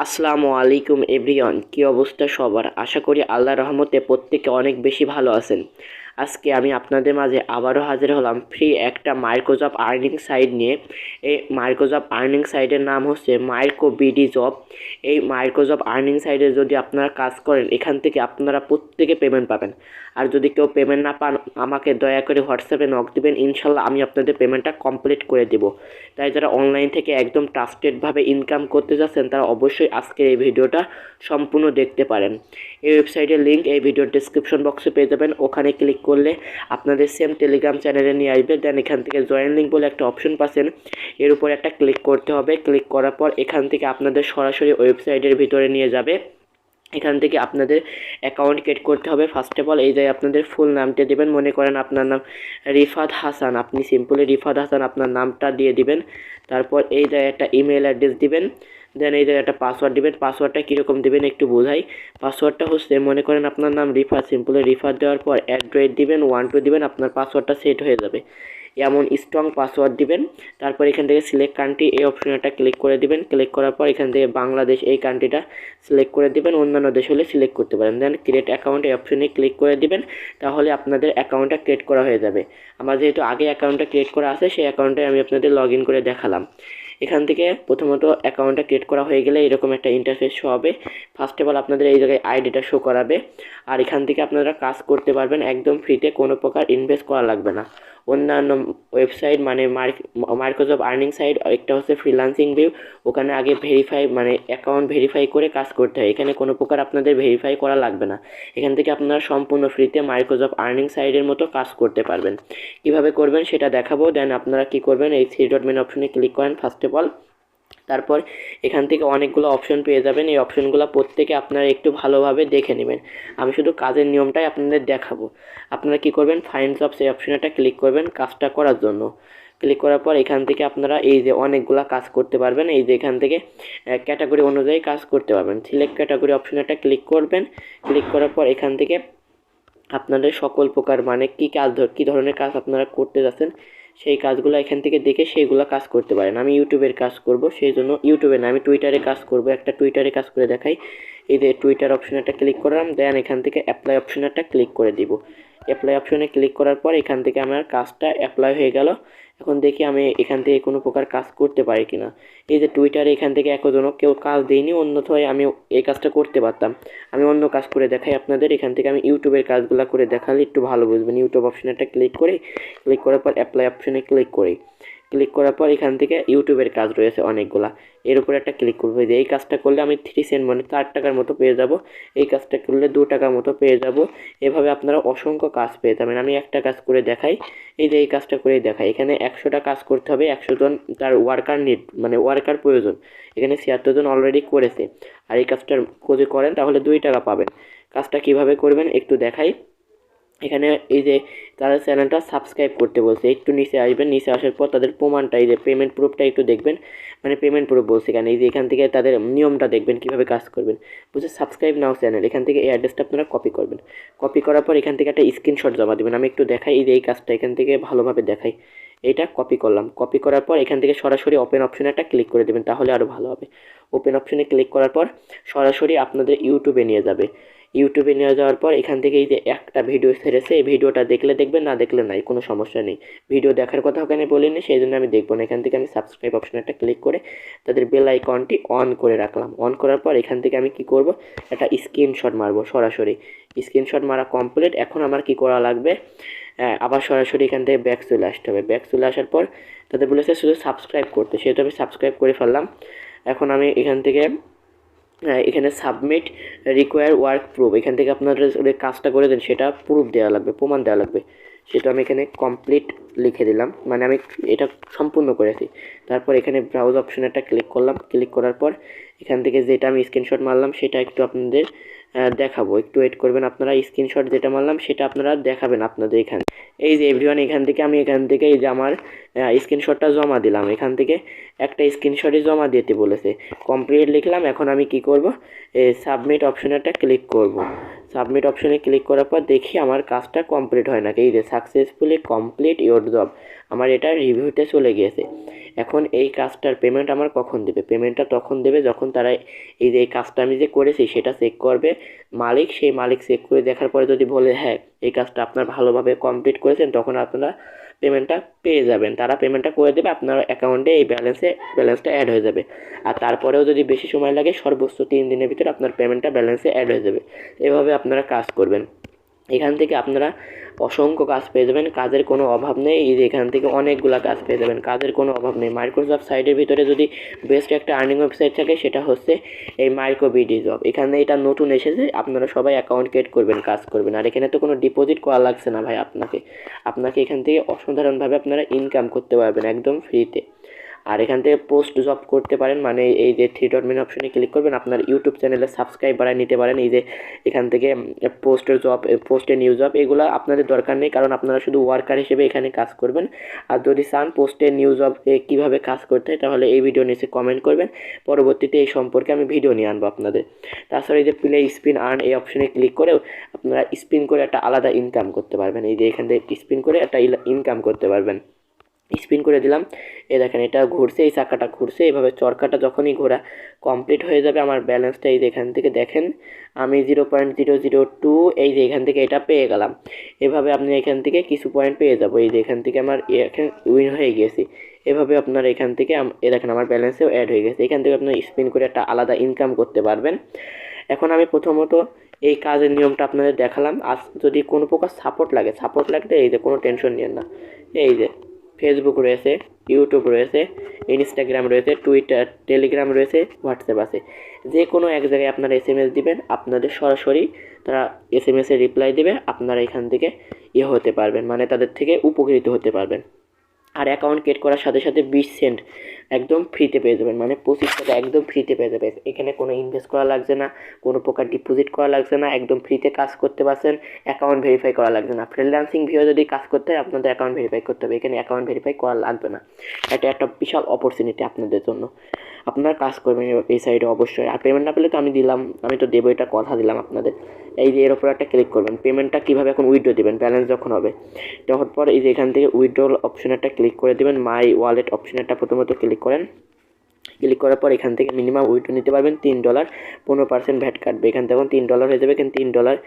আসসালামু আলাইকুম এভরিওয়ান, কী অবস্থা সবার? আশা করি আল্লাহর রহমতে প্রত্যেকে অনেক বেশি ভালো আছেন। আজকে আমি আপনাদের মাঝে আবারও হাজির হলাম ফ্রি একটা মাইক্রোজব আর্নিং সাইট নিয়ে। এই মাইক্রোজব আর্নিং সাইটের নাম হচ্ছে মাইক্রো বিডি জব। এই মাইক্রোজব আর্নিং সাইটে যদি আপনারা কাজ করেন, এখান থেকে আপনারা প্রত্যেকে পেমেন্ট পাবেন। আর যদি কেউ পেমেন্ট না পান, আমাকে দয়া করে হোয়াটসঅ্যাপে নক দিবেন, ইনশাল্লাহ আমি আপনাদের পেমেন্টটা কমপ্লিট করে দেব। তাই যারা অনলাইন থেকে একদম ট্রাস্টেডভাবে ইনকাম করতে যাচ্ছেন, তারা অবশ্যই আজকের এই ভিডিওটা সম্পূর্ণ দেখতে পারেন। এই ওয়েবসাইটের লিঙ্ক এই ভিডিওর ডেসক্রিপশন বক্সে পেয়ে যাবেন। ওখানে ক্লিক করলে আপনাদের সেম টেলিগ্রাম চ্যানেলে নিয়ে আসবে। দেন এখান থেকে জয়েন লিঙ্ক বলে একটা অপশন পাচ্ছেন, এর উপর একটা ক্লিক করতে হবে। ক্লিক করার পর এখান থেকে আপনাদের সরাসরি ওয়েবসাইটের ভিতরে নিয়ে যাবে। এখান থেকে আপনাদের অ্যাকাউন্ট ক্রিয়েট করতে হবে। ফার্স্ট অফ অল এই যে আপনাদের ফুল নামটা দেবেন। মনে করেন আপনার নাম রিফাত হাসান, আপনি সিম্পলি রিফাত হাসান আপনার নামটা দিয়ে দিবেন। তারপর এই যে একটা ইমেল অ্যাড্রেস দিবেন। দেন এই যে একটা পাসওয়ার্ড দিবেন। পাসওয়ার্ডটা কীরকম দেবেন একটু বোঝাই। পাসওয়ার্ডটা হচ্ছে, মনে করেন আপনার নাম রিফাত, সিম্পলি রিফাত দেওয়ার পর @ দিবেন, 1 2 দিবেন, আপনার পাসওয়ার্ডটা সেট হয়ে যাবে। এমন স্ট্রং পাসওয়ার্ড দিবেন। তারপর এখান থেকে সিলেক্ট কান্ট্রি এই অপশনটা ক্লিক করে দিবেন। ক্লিক করার পর এখান থেকে বাংলাদেশ এই কান্ট্রিটা সিলেক্ট করে দিবেন, অন্যান্য দেশ হলে সিলেক্ট করতে পারেন। দেন ক্রিয়েট অ্যাকাউন্ট এই অপশনে ক্লিক করে দিবেন। তাহলে আপনাদের অ্যাকাউন্টটা ক্রিয়েট করা হয়ে যাবে। আমার যেহেতু আগে অ্যাকাউন্টটা ক্রিয়েট করা আছে, সেই অ্যাকাউন্টে আমি আপনাদের লগ ইন করে দেখালাম। এখান থেকে প্রথমত অ্যাকাউন্টটা ক্রিয়েট করা হয়ে গেলে এরকম একটা ইন্টারফেস শো হবে। ফার্স্ট অফ অল আপনাদের এই জায়গায় আইডিটা শো করাবে। আর এখান থেকে আপনারা কাজ করতে পারবেন একদম ফ্রিতে, কোনো প্রকার ইনভেস্ট করা লাগবে না। অন্যান্য ওয়েবসাইট মানে মাইক্রোজব আর্নিং সাইট, একটা হচ্ছে ফ্রিল্যান্সিং ভিউ, ওখানে আগে ভেরিফাই মানে অ্যাকাউন্ট ভেরিফাই করে কাজ করতে হয়। এখানে কোনো প্রকার আপনাদের ভেরিফাই করা লাগবে না। এখান থেকে আপনারা সম্পূর্ণ ফ্রিতে মাইক্রোজব আর্নিং সাইটের মতো কাজ করতে পারবেন। কিভাবে করবেন সেটা দেখাবো। দেন আপনারা কি করবেন, এই থ্রি ডট মেন অপশনে ক্লিক করেন ফার্স্ট অফ অল। তারপর এখান থেকে অনেকগুলো অপশন পেয়ে যাবেন। এই অপশনগুলো প্রত্যেকে আপনারা একটু ভালোভাবে দেখে নেবেন। আমি শুধু কাজের নিয়মটাই আপনাদের দেখাবো। আপনারা কি করবেন, ফাইন্ড জবস এই অপশনটা ক্লিক করবেন কাজটা করার জন্য। ক্লিক করার পর এখান থেকে আপনারা এই যে অনেকগুলো কাজ করতে পারবেন। এই যে এখান থেকে ক্যাটাগরি অনুযায়ী কাজ করতে পারবেন। সিলেক্ট ক্যাটাগরি অপশনটা ক্লিক করবেন। ক্লিক করার পর এখান থেকে আপনাদের সকল প্রকার মানে কী ধরনের কাজ আপনারা করতে যাচ্ছেন, সেই কাজগুলো এখান থেকে দেখে সেইগুলো কাজ করতে পারেন। আমি ইউটিউবের কাজ করব, সেই জন্য ইউটিউবে না, আমি টুইটারে কাজ করব। একটা টুইটারে কাজ করে দেখাই। এই যে টুইটার অপশনটা ক্লিক করলাম। দেন এখান থেকে অ্যাপ্লাই অপশনটা ক্লিক করে দিব। অ্যাপ্লাই অপশনে ক্লিক করার পর এখান থেকে আমার কাজটা অ্যাপ্লাই হয়ে গেল। এখন দেখি আমি এখান থেকে কোনো প্রকার কাজ করতে পারি কি না। এই যে টুইটারে এখান থেকে এখনও কেউ কাজ দেয়নি, অন্যথায় আমি এই কাজটা করতে পারতাম। আমি অন্য কাজ করে দেখাই আপনাদের। এখান থেকে আমি ইউটিউবের কাজগুলো করে দেখালে একটু ভালো বুঝবেন। ইউটিউব অপশনটা ক্লিক করার পর অ্যাপ্লাই অপশনে ক্লিক করার পর এখান থেকে ইউটিউবের কাজ রয়েছে অনেকগুলা, এর উপরে একটা ক্লিক করবো। যে এই কাজটা করলে আমি 3 সেন্ট মানে 4 টাকার মতো পেয়ে যাব। এই কাজটা করলে 2 টাকার মতো পেয়ে যাব। এভাবে আপনারা অসংখ্য কাজ পেয়ে যাবেন। আমি একটা কাজ করে দেখাই। এই যে এই কাজটা করে দেখাই। এখানে 100টা কাজ করতে হবে, 100 জন তার ওয়ার্কার নিড মানে ওয়ার্কার প্রয়োজন। এখানে 76 জন অলরেডি করেছে। আর এই কাজটা যদি করেন তাহলে 2 টাকা পাবেন। কাজটা কিভাবে করবেন একটু দেখাই। এখানে এই যে তাদের চ্যানেলটা সাবস্ক্রাইব করতে বলছে, একটু নিচে আসবেন। নিচে আসার পর তাদের প্রমাণটা, এই যে পেমেন্ট প্রুফটা একটু দেখবেন। মানে পেমেন্ট প্রুফ বলছে এখানে। এই যে এখান থেকে তাদের নিয়মটা দেখবেন কীভাবে কাজ করবেন। বলছে সাবস্ক্রাইব নাও চ্যানেল। এখান থেকে এই অ্যাড্রেসটা আপনারা কপি করবেন। কপি করার পর এখান থেকে একটা স্ক্রিনশট জমা দেবেন। আমি একটু দেখাই। এই যে এই কাজটা এখান থেকে ভালোভাবে দেখাই। এইটা কপি করলাম। কপি করার পর এখান থেকে সরাসরি ওপেন অপশনে একটা ক্লিক করে দেবেন, তাহলে আরও ভালো হবে। ওপেন অপশনে ক্লিক করার পর সরাসরি আপনাদের ইউটিউবে নিয়ে যাবে। ইউটিউবে নিয়ে যাওয়ার পর এখান থেকে এই যে একটা ভিডিও ছেড়েছে, এই ভিডিওটা দেখলে দেখবেন, না দেখলে নাই, কোনো সমস্যা নেই। ভিডিও দেখার কথা ওখানে বলিনি, সেই জন্য আমি দেখবো না। এখান থেকে আমি সাবস্ক্রাইব অপশনটা ক্লিক করে তাদের বেল আইকনটি অন করে রাখলাম। অন করার পর এখান থেকে আমি কি করব, একটা স্ক্রিনশট মারবো সরাসরি। স্ক্রিনশট মারা কমপ্লিট। এখন আমার কি করা লাগবে, আবার সরাসরি এখান থেকে ব্যাক চলে আসতে হবে। ব্যাক চলে আসার পর তাদের বলেছে শুধু সাবস্ক্রাইব করতে, সেহেতু আমি সাবস্ক্রাইব করে ফেললাম। এখন আমি এখান থেকে এখানে সাবমিট রিকোয়ার ওয়ার্ক প্রুফ, এখান থেকে আপনারা যে কাজটা করে দেন সেটা প্রুফ দেওয়া লাগবে, প্রমাণ দেওয়া লাগবে। সেটা আমি এখানে কমপ্লিট লিখে দিলাম, মানে আমি এটা সম্পূর্ণ করেছি। তারপর এখানে ব্রাউজ অপশন একটা ক্লিক করলাম। ক্লিক করার পর এখান থেকে যেটা আমি স্ক্রিনশট মারলাম সেটা একটু আপনাদের দেখাবো। একটু ওয়েট করবেন আপনারা। স্ক্রিনশট যেটা মারলাম সেটা আপনারা দেখাবেন আপনাদের এখানে। এই যে এভরিওয়ান, এখান থেকে আমি এই যে আমার স্ক্রিনশটটা জমা দিলাম। এখান থেকে একটা স্ক্রিনশটই জমা দিতে বলেছে। কমপ্লিট লিখলাম। এখন আমি কি করব, সাবমিট অপশনে একটা ক্লিক করব। সাবমিট অপশনে ক্লিক করার পর দেখি আমার কাজটা কমপ্লিট হয় নাকি। এই যে সাকসেসফুলি কমপ্লিট ইওর জব, আমার এটা রিভিউতে চলে গিয়েছে। এখন এই কাজটার পেমেন্ট আমার কখন দেবে? পেমেন্টটা তখন দেবে যখন তারা এই যে এই কাজটা আমি যে করেছি সেটা চেক করবে মালিক। সেই মালিক চেক করে দেখার পরে যদি বলে হ্যাঁ এই কাজটা আপনার ভালোভাবে কমপ্লিট করেছেন, তখন আপনারা পেমেন্টটা পেয়ে যাবেন। তারা পেমেন্টটা করে দেবে, আপনার অ্যাকাউন্টে এই ব্যালেন্সটা অ্যাড হয়ে যাবে। আর তারপরেও যদি বেশি সময় লাগে, সর্বোচ্চ 3 দিনের ভিতরে আপনার পেমেন্টটা ব্যালেন্সে অ্যাড হয়ে যাবে। এভাবে আপনারা কাজ করবেন। এখান থেকে আপনারা অসংখ্য কাজ পেয়ে যাবেন, কাজের কোনো অভাব নেই। এই যে এখান থেকে অনেকগুলো কাজ পেয়ে যাবেন, কাজের কোনো অভাব নেই। মাইক্রোসফট সাইটের ভিতরে যদি বেস্ট একটা আর্নিং ওয়েবসাইট থাকে সেটা হচ্ছে এই মাইক্রোবিডি জব। এখানে এটা নতুন এসেছে, আপনারা সবাই অ্যাকাউন্ট ক্রিয়েট করবেন, কাজ করবেন। আর এখানে তো কোনো ডিপোজিট করা লাগছে না ভাই আপনাকে এখান থেকে অসাধারণভাবে আপনারা ইনকাম করতে পারবেন একদম ফ্রিতে। আর এখান থেকে পোস্ট জব করতে পারেন, মানে এই যে 3 ডট মেনু অপশনে ক্লিক করবেন, আপনার ইউটিউব চ্যানেলে সাবস্ক্রাইব বাড়ায় নিতে পারেন। এই যে এখান থেকে পোস্টে নিউ জব এগুলো আপনাদের দরকার নেই, কারণ আপনারা শুধু ওয়ার্কার হিসেবে এখানে কাজ করবেন। আর যদি চান পোস্টে নিউ জব কীভাবে কাজ করতে হয়, তাহলে এই ভিডিও নিচে কমেন্ট করবেন, পরবর্তীতে এই সম্পর্কে আমি ভিডিও নিয়ে আনবো আপনাদের। তাছাড়া এই যে প্লে স্পিন আর্ন এই অপশনে ক্লিক করেও আপনারা স্পিন করে একটা আলাদা ইনকাম করতে পারবেন। এই যে এখান থেকে স্পিন করে একটা ইনকাম করতে পারবেন। স্পিন করে দিলাম, দেখেন এটা ঘুরছে, এই চাকাটা ঘুরছে। এইভাবে চরকাটা যখনই ঘোরা কমপ্লিট হয়ে যাবে, আমার ব্যালেন্সটা এই যে এখান থেকে দেখেন আমি 0.002 এই যে এখান থেকে এটা পেয়ে গেলাম। এভাবে আপনি এখান থেকে কিছু পয়েন্ট পেয়ে যাবো। এই যে এখান থেকে আমার এখানে উইন হয়ে গেছি। এভাবে আপনারা এখান থেকে দেখেন আমার ব্যালেন্সেও অ্যাড হয়ে গেছে। এখান থেকে আপনার স্পিন করে একটা আলাদা ইনকাম করতে পারবেন। এখন আমি প্রথমত এই কাজের নিয়মটা আপনাদের দেখালাম। আজ যদি কোনো প্রকার সাপোর্ট লাগলে এই যে কোনো টেনশন নিয়েন না। এই যে ফেসবুক রয়েছে, ইউটিউব রয়েছে, ইনস্টাগ্রাম রয়েছে, টুইটার, টেলিগ্রাম রয়েছে, হোয়াটসঅ্যাপ আছে। যে কোনো এক জায়গায় আপনারা SMS দিবেন, আপনাদের সরাসরি তারা SMS-এর রিপ্লাই দেবে। আপনারা এখান থেকে হতে পারবেন, মানে তাদের থেকে উপকৃত হতে পারবেন। আর অ্যাকাউন্ট ক্রিয়েট করার সাথে সাথে 20 সেন্ট একদম ফ্রিতে পেয়ে যাবেন, মানে 25 টাকা একদম ফ্রিতে পেয়ে যাবেন। এখানে কোনো ইনভেস্ট করা লাগছে না, কোনো প্রকার ডিপোজিট করা লাগছে না, একদম ফ্রিতে কাজ করতে পারছেন। অ্যাকাউন্ট ভেরিফাই করা লাগছে না। ফ্রিল্যান্সিং ভিও যদি কাজ করতে হয় আপনাদের অ্যাকাউন্ট ভেরিফাই করতে হবে, এখানে অ্যাকাউন্ট ভেরিফাই করা লাগবে না। এটা একটা বিশাল অপরচুনিটি আপনাদের জন্য, আপনারা কাজ করবেন এই সাইডে অবশ্যই। আর পেমেন্ট না পেলে তো আমি তো দেবো, এটা কথা দিলাম আপনাদের। এই যে এর ওপর একটা ক্লিক করবেন, পেমেন্টটা কীভাবে এখন উইথড্র দেবেন, ব্যালেন্স যখন হবে তখন পর এই যে এখান থেকে উইথড্রল অপশানটা ক্লিক করে দেবেন। মাই ওয়ালেট অপশানটা প্রথমত ক্লিক করেন। ক্লিক করার পর এখান থেকে মিনিমাম উইথড্র নিতে পারবেন $3, 15% ভ্যাট কাটবে। এখান থেকে $3 হয়ে যাবে। এখানে $3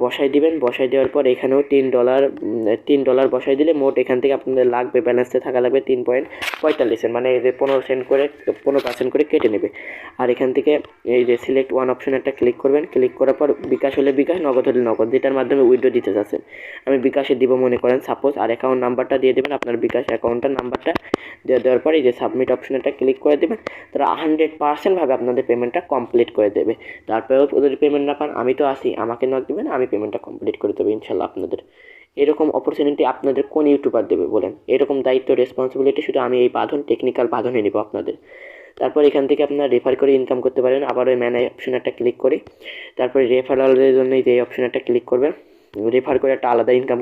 বসাই দিবেন। বসাই দেওয়ার পর এখানেও $3 বসাই দিলে মোট এখান থেকে আপনাদের লাগবে, ব্যালেন্সে থাকা লাগবে 3.45 সেন্ট, মানে এই যে 15% করে কেটে নেবে। আর এখান থেকে এই যে সিলেক্ট ওয়ান অপশন একটা ক্লিক করবেন। ক্লিক করার পর বিকাশ হলে বিকাশ, নগদ হলে নগদ, যেটার মাধ্যমে উইথড্র দিতে চাচ্ছেন। আমি বিকাশে দিব মনে করেন সাপোজ। আর অ্যাকাউন্ট নাম্বারটা দিয়ে দেবেন, আপনার বিকাশ অ্যাকাউন্টের নাম্বারটা দেওয়ার পর এই যে সাবমিট অপশনটা ক্লিক করে দেবেন। তারা 100% ভাবে আপনাদের পেমেন্টটা কমপ্লিট করে দেবে। তারপরেও যদি পেমেন্ট না পান, আমি তো আসি, আমাকে নক দেবেন, আমি পেমেন্টটা কমপ্লিট করে দেবো ইনশাল্লাহ আপনাদের। এরকম অপরচুনিটি আপনাদের কোন ইউটিউবার দেবে বলেন? এরকম দায়িত্ব রেসপন্সিবিলিটি শুধু আমি এই টেকনিক্যাল বাঁধনে নিব আপনাদের। তারপর এখান থেকে আপনারা রেফার করে ইনকাম করতে পারেন। আবার ওই ম্যানেজ অপশন একটা ক্লিক করে তারপরে রেফারেলের জন্য যে অপশন একটা ক্লিক করবেন, রেফার করে একটা আলাদা ইনকাম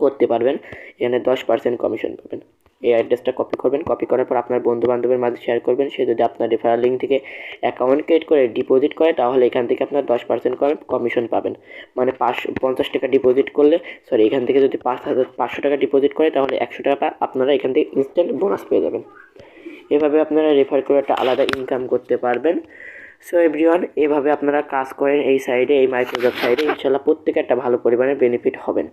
করতে পারবেন। এখানে 10% কমিশন পাবেন। এই অ্যাড্রেসটা কপি করবেন। কপি করার পর আপনার বন্ধু বান্ধবের মাঝে শেয়ার করবেন। সে যদি আপনার রেফারেল লিঙ্ক থেকে অ্যাকাউন্ট ক্রিয়েট করে ডিপোজিট করে, তাহলে এখান থেকে আপনার 10% কমিশন পাবেন। মানে 50 টাকা ডিপোজিট করলে, এখান থেকে যদি 500 টাকা ডিপোজিট করে, তাহলে 100 টাকা আপনারা এখান থেকে ইনস্ট্যান্ট বোনাস পেয়ে যাবেন। এভাবে আপনারা রেফার করে একটা আলাদা ইনকাম করতে পারবেন। সো এভরিওয়ান, এভাবে আপনারা কাজ করেন এই সাইডে, এই মাইক্রোজব সাইডে, ইনশাল্লাহ প্রত্যেকে একটা ভালো পরিমাণে বেনিফিট হবেন।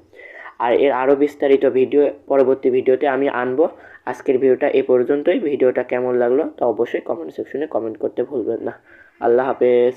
আর এর আরও বিস্তারিত ভিডিও পরবর্তী ভিডিওতে আমি আনবো। আজকের ভিডিওটা এ পর্যন্তই। ভিডিওটা কেমন লাগলো তা অবশ্যই কমেন্ট সেকশনে কমেন্ট করতে ভুলবেন না। আল্লাহ হাফেজ।